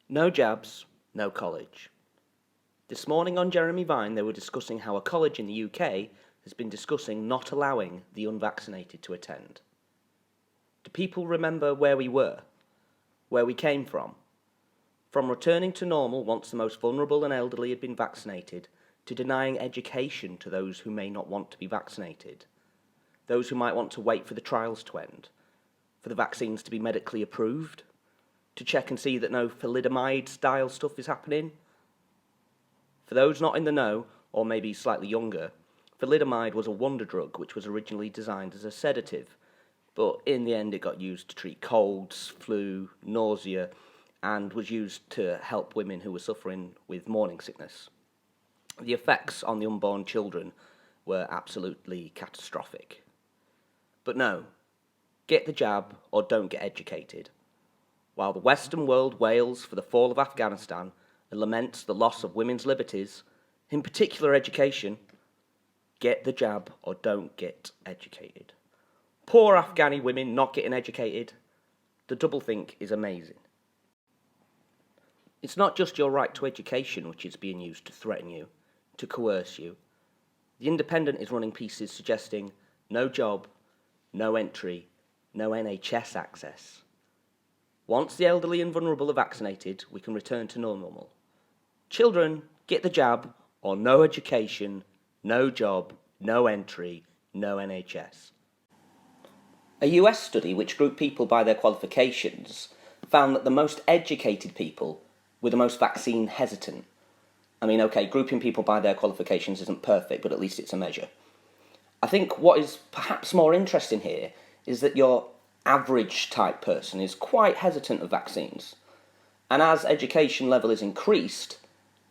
No jabs, no college. This morning on Jeremy Vine they were discussing how a college in the UK has been discussing not allowing the unvaccinated to attend. Do people remember where we were? Where we came from? From returning to normal once the most vulnerable and elderly had been vaccinated, to denying education to those who may not want to be vaccinated, those who might want to wait for the trials to end, for the vaccines to be medically approved, to check and see that no Thalidomide style stuff is happening. For those not in the know, or maybe slightly younger, Thalidomide was a wonder drug which was originally designed as a sedative, but in the end it got used to treat colds, flu, nausea, and was used to help women who were suffering with morning sickness. The effects on the unborn children were absolutely catastrophic. But no, get the jab or don't get educated. While the Western world wails for the fall of Afghanistan and laments the loss of women's liberties, in particular education, get the jab or don't get educated. Poor Afghani women not getting educated. The doublethink is amazing. It's not just your right to education which is being used to threaten you, to coerce you. The Independent is running pieces suggesting no job, no entry, no NHS access. Once the elderly and vulnerable are vaccinated, we can return to normal. Children, get the jab, or no education, no job, no entry, no NHS. A US study which grouped people by their qualifications found that the most educated people were the most vaccine hesitant. I mean, okay, grouping people by their qualifications isn't perfect, but at least it's a measure. I think what is perhaps more interesting here is that your average type person is quite hesitant of vaccines. And as education level is increased,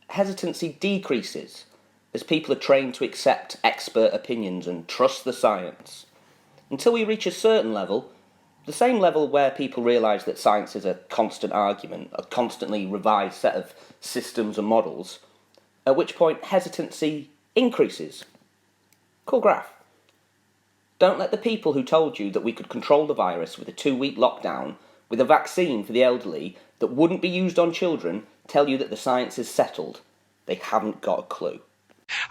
hesitancy decreases as people are trained to accept expert opinions and trust the science. Until we reach a certain level, the same level where people realise that science is a constant argument, a constantly revised set of systems and models, at which point hesitancy increases. Cool graph. Don't let the people who told you that we could control the virus with a 2-week lockdown, with a vaccine for the elderly that wouldn't be used on children, tell you that the science is settled. They haven't got a clue.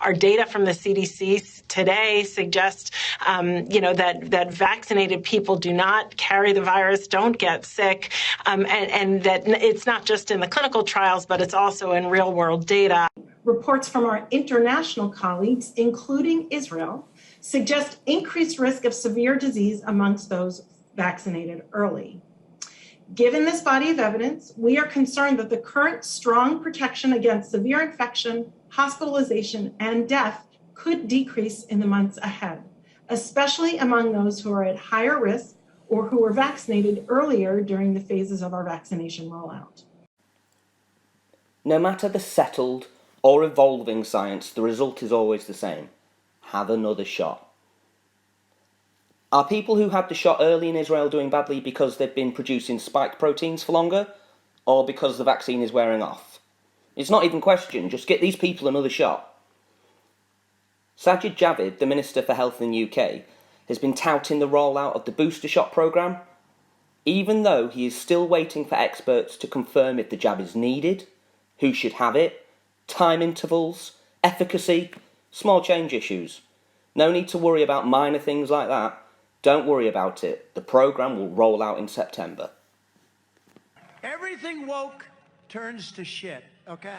Our data from the CDC today suggests, that vaccinated people do not carry the virus, don't get sick, and that it's not just in the clinical trials, but it's also in real-world data. Reports from our international colleagues, including Israel, suggest increased risk of severe disease amongst those vaccinated early. Given this body of evidence, we are concerned that the current strong protection against severe infection, hospitalization, and death could decrease in the months ahead, especially among those who are at higher risk or who were vaccinated earlier during the phases of our vaccination rollout. No matter the settled or evolving science, the result is always the same. Have another shot. Are people who had the shot early in Israel doing badly because they've been producing spike proteins for longer, or because the vaccine is wearing off? It's not even a question, just get these people another shot. Sajid Javid, the Minister for Health in the UK, has been touting the rollout of the booster shot programme, even though he is still waiting for experts to confirm if the jab is needed, who should have it, time intervals, efficacy, small change issues. No need to worry about minor things like that. Don't worry about it. The programme will roll out in September. Everything woke turns to shit, okay?